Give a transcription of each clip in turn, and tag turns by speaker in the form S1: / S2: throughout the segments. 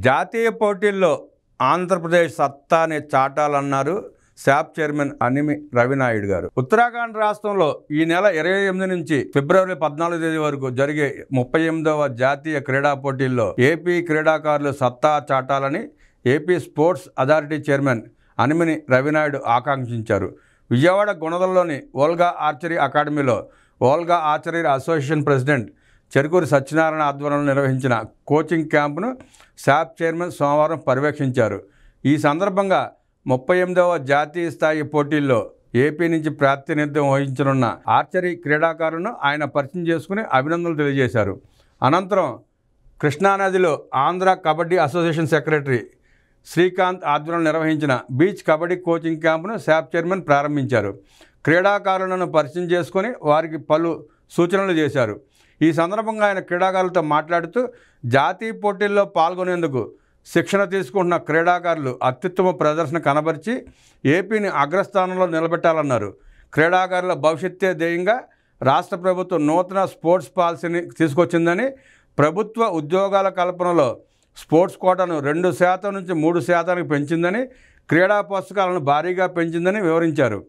S1: జాతీయ పోటీల్లో ఆంధ్రప్రదేశ్ సత్తాని చాటాలన్నారు శాప్ చైర్మన్ అనిమి రవినాయుడు గారు. ఉత్తరాఖండ్ రాష్ట్రంలో ఈ నెల 28 నుంచి ఫిబ్రవరి 14 తేదీ వరకు జరిగే 38వ జాతీయ క్రీడా పోటీల్లో ఏపీ క్రీడాకారులు సత్తా చాటాలని AP sports authority chairman Animini Ravi Naidu ఆకాంక్షించారు. విజయవాడ గుణదల్లోని ఓల్గా ఆర్చరీ అకాడమీలో Olga archery association president Cherukuri Satyanarayana ఆధ్వర్యంలో నిర్వహించిన కోచింగ్ క్యాంపును శాప్ చైర్మన్ సోమవారం పర్యవేక్షించారు. ఈ సందర్భంగా 38వ జాతీయ స్థాయి పోటీల్లో ఏపీ నుంచి ప్రాతినిధ్యం వహించనున్న ఆర్చరీ క్రీడాకారులను ఆయన పరిచయం చేసుకుని అభినందనలు తెలియజేశారు. అనంతరం కృష్ణానదిలో ఆంధ్ర కబడ్డీ అసోసియేషన్ సెక్రటరీ శ్రీకాంత్ ఆధ్వర్యంలో నిర్వహించిన బీచ్ కబడ్డీ కోచింగ్ క్యాంపును శాప్ చైర్మన్ ప్రారంభించారు. క్రీడాకారులను పరిచయం చేసుకొని వారికి పలు సూచనలు చేశారు. ఈ సందర్భంగా ఆయన క్రీడాకారులతో మాట్లాడుతూ జాతీయ పోటీల్లో పాల్గొనేందుకు శిక్షణ తీసుకుంటున్న క్రీడాకారులు అత్యుత్తమ ప్రదర్శన కనబరిచి ఏపీని అగ్రస్థానంలో నిలబెట్టాలన్నారు. క్రీడాకారుల భవిష్యత్తే ధ్యేయంగా రాష్ట్ర ప్రభుత్వం నూతన స్పోర్ట్స్ పాలసీని తీసుకొచ్చిందని, ప్రభుత్వ ఉద్యోగాల కల్పనలో స్పోర్ట్స్ కోటాను 2% నుంచి 3% పెంచిందని, క్రీడా పుస్తకాలను భారీగా పెంచిందని వివరించారు.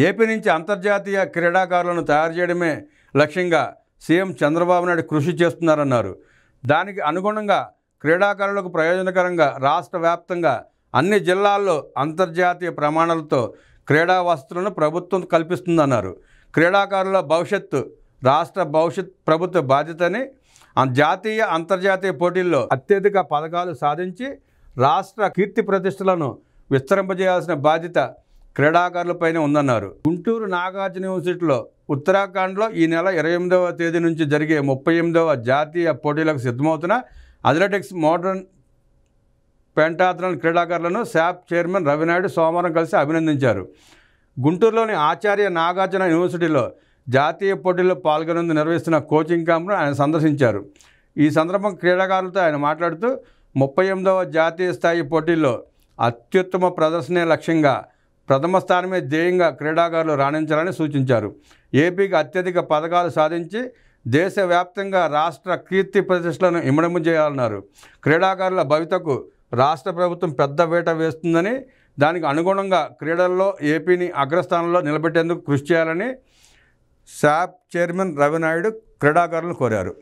S1: ఏపీ నుంచి అంతర్జాతీయ క్రీడాకారులను తయారు చేయడమే లక్ష్యంగా సీఎం చంద్రబాబు నాయుడు కృషి చేస్తున్నారన్నారు. దానికి అనుగుణంగా క్రీడాకారులకు ప్రయోజనకరంగా రాష్ట్ర వ్యాప్తంగా అన్ని జిల్లాల్లో అంతర్జాతీయ ప్రమాణాలతో క్రీడా వసతులను ప్రభుత్వం కల్పిస్తుందన్నారు. క్రీడాకారుల భవిష్యత్తు రాష్ట్ర ప్రభుత్వ బాధ్యతని, జాతీయ అంతర్జాతీయ పోటీల్లో అత్యధిక పథకాలు సాధించి రాష్ట్ర కీర్తి ప్రతిష్టలను విస్తరింపజేయాల్సిన బాధ్యత క్రీడాకారులపైనే ఉందన్నారు. గుంటూరు నాగార్జున యూనివర్సిటీలో ఉత్తరాఖండ్లో ఈ నెల 28వ తేదీ నుంచి జరిగే 38వ జాతీయ పోటీలకు సిద్ధమవుతున్న అథ్లెటిక్స్, మోడర్న్, పెంటాథ్లాన్ క్రీడాకారులను శాప్ చైర్మన్ రవినాయుడు సోమవారం కలిసి అభినందించారు. గుంటూరులోని ఆచార్య నాగార్జున యూనివర్సిటీలో జాతీయ పోటీల్లో పాల్గొనేందుకు నిర్వహిస్తున్న కోచింగ్ క్యాంప్ను ఆయన సందర్శించారు. ఈ సందర్భంగా క్రీడాకారులతో ఆయన మాట్లాడుతూ 38వ జాతీయ స్థాయి పోటీల్లో అత్యుత్తమ ప్రదర్శనే లక్ష్యంగా, ప్రథమ స్థానమే ధ్యేయంగా క్రీడాకారులు రాణించాలని సూచించారు. ఏపీకి అత్యధిక పథకాలు సాధించి దేశవ్యాప్తంగా రాష్ట్ర కీర్తి ప్రతిష్టలను ఇమ్మడము చేయాలన్నారు. క్రీడాకారుల భవితకు రాష్ట్ర ప్రభుత్వం పెద్ద వేట వేస్తుందని, దానికి అనుగుణంగా క్రీడల్లో ఏపీని అగ్రస్థానంలో నిలబెట్టేందుకు కృషి చేయాలని శాప్ చైర్మన్ రవినాయుడు క్రీడాకారులను కోరారు.